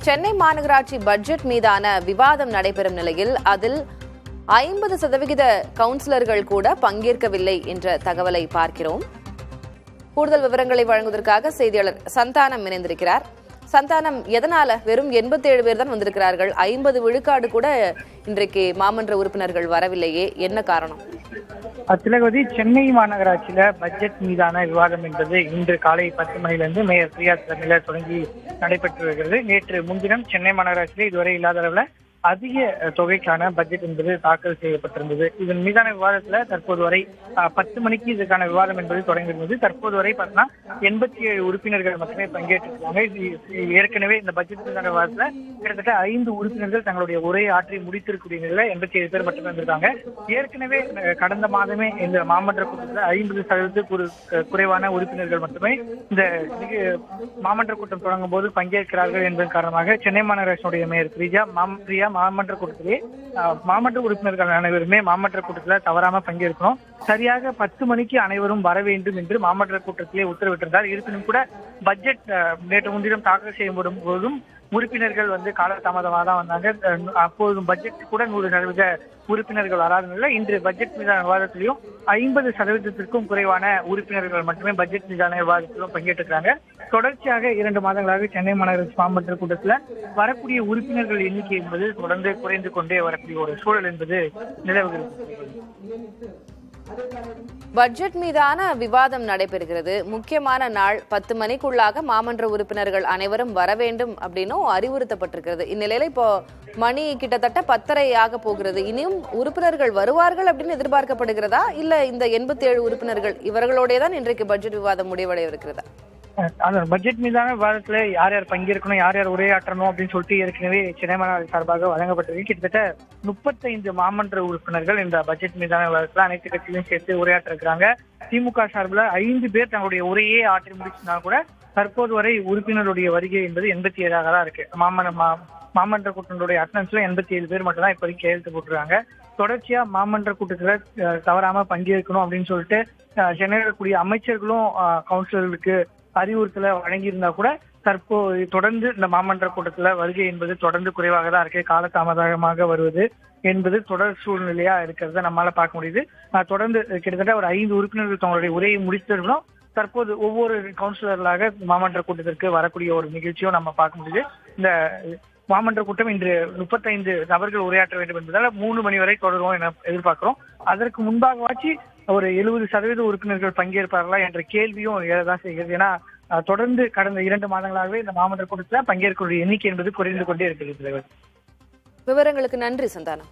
சென்னை மாநகராட்சி பட்ஜெட் மீதான விவாதம் நடைபெறும் நிலையில் அதில் 50% கவுன்சிலர்கள் கூட பங்கேற்கவில்லை என்ற தகவலை பார்க்கிறோம். கூடுதல் விவரங்களை வழங்குவதற்காக செய்தியாளர் சந்தானம் இணைந்திருக்கிறார். சந்தானம், எதனால வெறும் 87 பேர் தான் வந்திருக்கிறார்கள்? 50 விழுக்காடு கூட இன்றைக்கு மாமன்ற உறுப்பினர்கள் வரவில்லையே, என்ன காரணம்? திலகவதி, சென்னை மாநகராட்சியில பட்ஜெட் மீதான விவாதம் என்பது இன்று காலை 10 மணிலிருந்து மேயர் பிரியா தலைமையில தொடங்கி நடைபெற்று வருகிறது. நேற்று முன்தினம் சென்னை மாநகராட்சியில இதுவரை இல்லாத அளவுல அதிக தொகைக்கான பட்ஜெட் என்பது தாக்கல் செய்யப்பட்டிருந்தது. இதன் மீதான விவாதத்துல தற்போது வரை 10 மணிக்கு இதற்கான விவாதம் என்பது தொடங்கியிருந்தது. தற்போது வரை பார்த்தீங்கன்னா 87 உறுப்பினர்கள் மட்டுமே பங்கேற்றிருக்காங்க. ஏற்கனவே இந்த பட்ஜெட் மீதான விவாதத்துல கிட்டத்தட்ட 5 உறுப்பினர்கள் தங்களுடைய உரையை ஆற்றி முடித்திருக்கக்கூடிய நிலையில 87 பேர் மட்டுமே வந்திருக்காங்க. ஏற்கனவே கடந்த மாதமே இந்த மாமன்ற கூட்டத்தில் 50% குறைவான உறுப்பினர்கள் மட்டுமே இந்த மாமன்ற கூட்டம் தொடங்கும் போது பங்கேற்கிறார்கள் என்பதன் காரணமாக சென்னை மாநகராட்சியுடைய மேயர் பிரியா மாமன்ற கூட்டத்திலே மாமன்ற உறுப்பினர்கள் அனைவருமே மாமன்ற கூட்டத்தில் தவறாம பங்கேற்கணும், சரியாக 10 மணிக்கு அனைவரும் வர வேண்டும் என்று மாமன்ற கூட்டத்திலே உத்தரவிட்டிருந்தார். இருப்பினும் கூட பட்ஜெட் நேற்று முன்தினம் தாக்கல் செய்யப்படும் போதும் உறுப்பினர்கள் காலதாமதமாக தான் வந்தாங்க. அப்போதும் பட்ஜெட் கூட 100% உறுப்பினர்கள் வராத நிலையில் இன்று பட்ஜெட் மீதான விவாதத்திலையும் 50%க்கும் குறைவான உறுப்பினர்கள் மட்டுமே பட்ஜெட் மீதான விவாதத்திலும் பங்கேற்றிருக்காங்க. தொடர்ச்சியாக 2 மாதங்களாக சென்னை மாநகராட்சி மாமன்ற கூட்டத்தில் வரக்கூடிய உறுப்பினர்கள் எண்ணிக்கை என்பது தொடர்ந்து குறைந்து கொண்டே வரக்கூடிய ஒரு சூழல் என்பது நிலவுகிறது. பட்ஜெட் மீதான விவாதம் நடைபெறுகிறது. முக்கியமான நாள் 10 மணிக்குள்ளாக மாமன்ற உறுப்பினர்கள் அனைவரும் வர வேண்டும் அப்படின்னும் அறிவுறுத்தப்பட்டிருக்கிறது. இந்நிலையில இப்போ மணி கிட்டத்தட்ட 10:30 ஆக போகிறது. இனியும் உறுப்பினர்கள் வருவார்கள் அப்படின்னு எதிர்பார்க்கப்படுகிறதா, இல்ல இந்த 87 உறுப்பினர்கள் இவர்களோட தான் இன்றைக்கு பட்ஜெட் விவாதம் முடிவடைய இருக்கிறதா? பட்ஜெட் மீதான விவாதத்துல யார் யார் பங்கேற்கணும், யார் யார் உரையாற்றணும் அப்படின்னு சொல்லிட்டு ஏற்கனவே சென்னை மாநகராட்சி சார்பாக வழங்கப்பட்டிருக்கு. கிட்டத்தட்ட 35 மாமன்ற உறுப்பினர்கள் இந்த பட்ஜெட் மீதான விவாதத்துல அனைத்து கட்சிகளையும் சேர்த்து உரையாற்ற இருக்கிறாங்க. திமுக சார்பில் 5 பேர் தங்களுடைய உரையே ஆற்றி முடிச்சினா கூட தற்போது வரை உறுப்பினருடைய வருகை என்பது 87 தான் இருக்கு. மாமன்ற கூட்டத்தினுடைய அட்டனன்ஸ்ல 87 பேர் மட்டும் தான் இப்போதைக்கு கையெழுத்து போட்டுருக்காங்க. தொடர்ச்சியா மாமன்ற கூட்டத்துல தவறாம பங்கேற்கணும் அப்படின்னு சொல்லிட்டு சென்னையில் இருக்கக்கூடிய அமைச்சர்களும் கவுன்சிலர்களுக்கு அறிவுறுத்தல வழங்கியிருந்தா கூட தற்போது தொடர்ந்து இந்த மாமன்ற கூட்டத்துல வருகை என்பது தொடர்ந்து குறைவாக தான் இருக்கு. காலதாமதமாக வருவது என்பது தொடர் சூழ்நிலையா இருக்கிறத நம்மளால பார்க்க முடியுது. தொடர்ந்து கிட்டத்தட்ட ஒரு 5 உறுப்பினர்கள் தங்களுடைய உரையை முடித்திருக்கணும். தற்போது ஒவ்வொரு கவுன்சிலர்களாக மாமன்ற கூட்டத்திற்கு வரக்கூடிய ஒரு நிகழ்ச்சியும் நம்ம பார்க்க முடியுது. இந்த மாமன்ற கூட்டம் இன்று 35 நபர்கள் உரையாற்ற வேண்டும் என்பதால 3 மணி வரை தொடரும் என எதிர்பார்க்கிறோம். அதற்கு முன்பாகவாச்சு ஒரு 70% உறுப்பினர்கள் பங்கேற்பார்களா என்ற கேள்வியும் எழதான் செய்கிறது. ஏன்னா தொடர்ந்து கடந்த 2 மாதங்களாகவே இந்த மாமன்ற கூட்டத்தில் பங்கேற்கக்கூடிய எண்ணிக்கை என்பது குறைந்து கொண்டே இருக்கிறது. விவரங்களுக்கு நன்றி சந்தானம்.